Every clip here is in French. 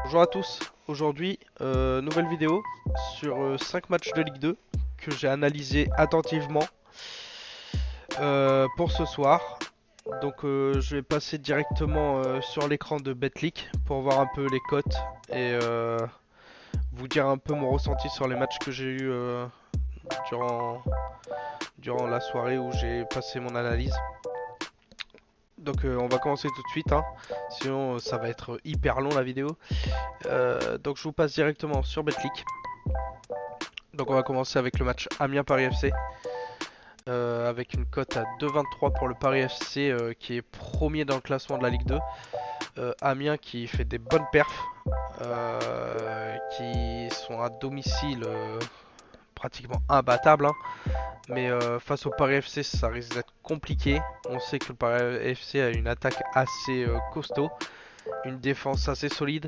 Bonjour à tous, aujourd'hui nouvelle vidéo sur 5 matchs de Ligue 2 que j'ai analysé attentivement pour ce soir. Donc je vais passer directement sur l'écran de Betclic pour voir un peu les cotes et vous dire un peu mon ressenti sur les matchs que j'ai eu durant, durant la soirée où j'ai passé mon analyse. Donc on va commencer tout de suite, hein. Sinon ça va être hyper long la vidéo. Donc je vous passe directement sur Betclic. Donc on va commencer avec le match Amiens-Paris FC. Avec une cote à 2,23 pour le Paris FC qui est premier dans le classement de la Ligue 2. Amiens qui fait des bonnes perfs, qui sont à domicile pratiquement imbattables, hein. Mais face au Paris FC ça risque d'être compliqué. On sait que le Paris FC a une attaque assez costaud, une défense assez solide.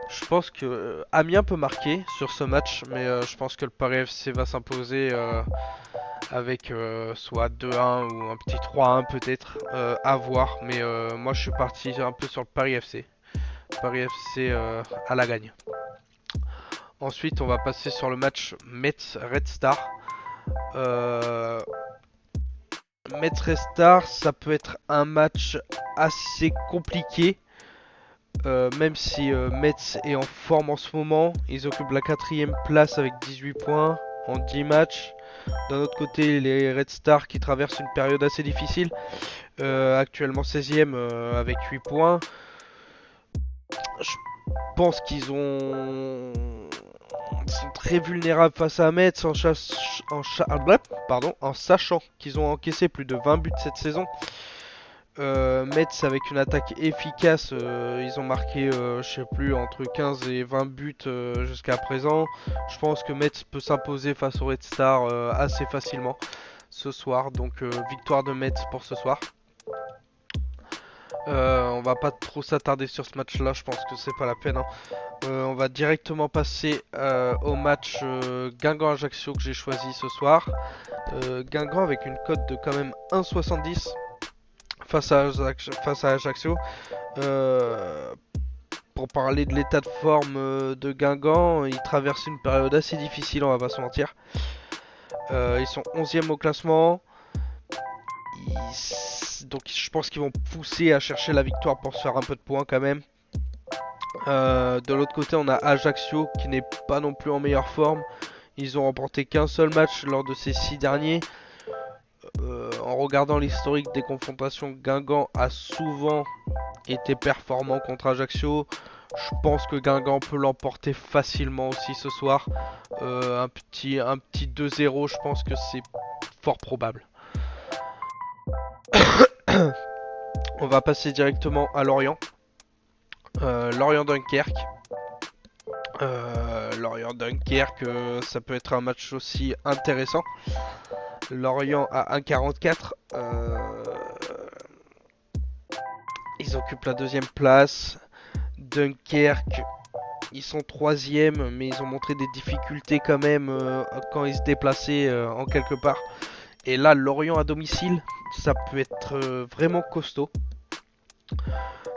Je pense que Amiens peut marquer sur ce match, mais je pense que le Paris FC va s'imposer avec soit 2-1 ou un petit 3-1 peut-être, à voir. Mais moi je suis parti un peu sur le Paris FC. Paris FC à la gagne. Ensuite on va passer sur le match Metz-Red Star. Euh, Metz-Red Star, ça peut être un match assez compliqué. Même si Metz est en forme en ce moment, ils occupent la 4ème place avec 18 points en 10 matchs. D'un autre côté, les Red Stars qui traversent une période assez difficile, actuellement 16ème avec 8 points. Je pense ils sont très vulnérables face à Metz en sachant qu'ils ont encaissé plus de 20 buts cette saison. Metz avec une attaque efficace, ils ont marqué je sais plus entre 15 et 20 buts jusqu'à présent. Je pense que Metz peut s'imposer face au Red Star assez facilement ce soir, donc victoire de Metz pour ce soir. On va pas trop s'attarder sur ce match là, je pense que c'est pas la peine, hein. On va directement passer au match Guingamp-Ajaccio que j'ai choisi ce soir. Guingamp avec une cote de quand même 1,70 face à Ajaccio. Euh, pour parler de l'état de forme de Guingamp, ils traversent une période assez difficile, on va pas se mentir. Ils sont 11e au classement. Donc je pense qu'ils vont pousser à chercher la victoire pour se faire un peu de points quand même. De l'autre côté, on a Ajaccio qui n'est pas non plus en meilleure forme. Ils ont remporté qu'un seul match lors de ces 6 derniers. En regardant l'historique des confrontations, Guingamp a souvent été performant contre Ajaccio. Je pense que Guingamp peut l'emporter facilement aussi ce soir. Un petit 2-0, je pense que c'est fort probable. On va passer directement à Lorient. Lorient-Dunkerque. Lorient-Dunkerque, ça peut être un match aussi intéressant. Lorient à 1,44. Ils occupent la 2ème place. Dunkerque, ils sont 3ème, mais ils ont montré des difficultés quand même quand ils se déplaçaient en quelque part. Et là, Lorient à domicile, ça peut être vraiment costaud.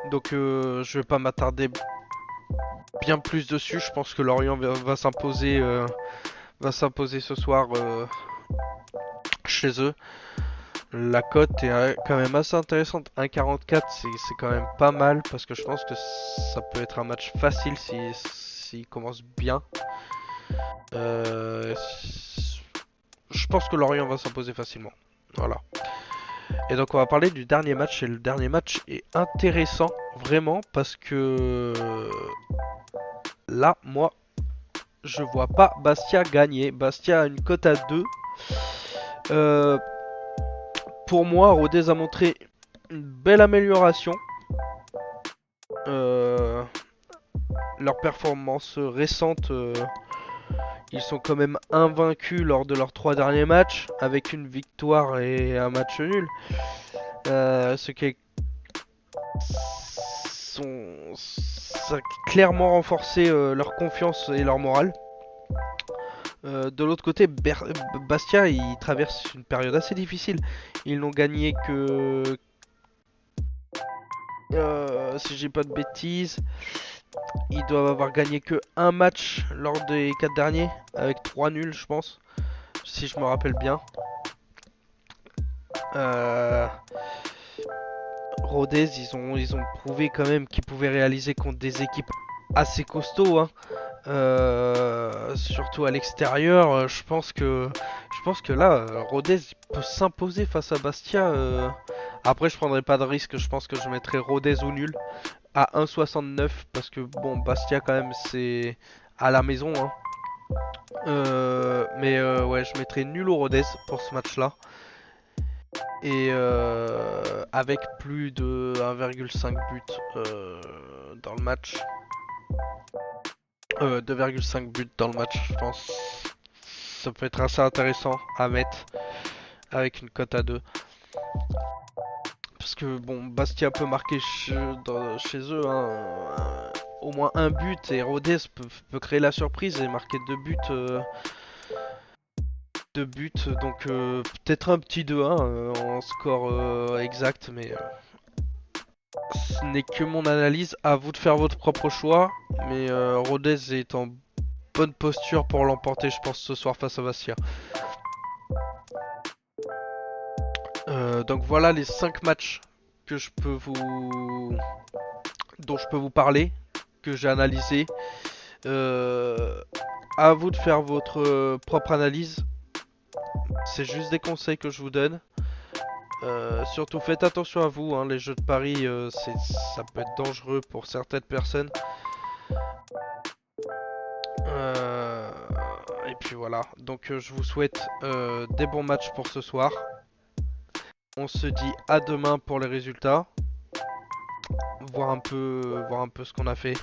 Donc je vais pas m'attarder bien plus dessus. Je pense que Lorient va s'imposer ce soir chez eux. La cote est quand même assez intéressante. 1,44, c'est quand même pas mal parce que je pense que ça peut être un match facile s'il commence bien. Euh, je pense que Lorient va s'imposer facilement. Voilà. Et donc on va parler du dernier match. Et le dernier match est intéressant vraiment parce que là, moi, je vois pas Bastia gagner. Bastia a une cote à 2. Euh, pour moi, Rodez a montré une belle amélioration. Euh, Leurs performances récentes, ils sont quand même invaincus lors de leurs 3 derniers matchs, avec une victoire et un match nul. Ce qui est ça a clairement renforcé leur confiance et leur morale. De l'autre côté, Bastia, ils traversent une période assez difficile. Ils n'ont gagné que, si j'ai pas de bêtises, Ils doivent avoir gagné que un match lors des 4 derniers, avec 3 nuls, je pense, si je me rappelle bien. Euh, Rodez, ils ont prouvé quand même qu'ils pouvaient réaliser contre des équipes assez costauds, hein. Surtout à l'extérieur, je pense que là, Rodez peut s'imposer face à Bastia. Après, je prendrai pas de risque. Je pense que je mettrai Rodez ou nul à 1,69 parce que bon, Bastia quand même c'est à la maison, hein. Mais ouais, je mettrai nul au Rodez pour ce match-là et avec plus de 1,5 but dans le match. 2,5 buts dans le match, je pense. Ça peut être assez intéressant à mettre avec une cote à 2. Parce que bon, Bastia peut marquer chez eux, hein, au moins un but et Rodez peut créer la surprise et marquer deux buts. Donc peut-être un petit 2-1 en score exact, mais ce n'est que mon analyse. À vous de faire votre propre choix. Mais Rodez est en bonne posture pour l'emporter, je pense, ce soir face à Bastia. Donc voilà les 5 matchs que je peux vous dont je peux vous parler, que j'ai analysé. Euh, à vous de faire votre propre analyse. C'est juste des conseils que je vous donne. Surtout faites attention à vous, hein, les jeux de paris, ça peut être dangereux pour certaines personnes. Euh, et puis voilà, donc je vous souhaite des bons matchs pour ce soir. On se dit à demain pour les résultats. Voir un peu ce qu'on a fait.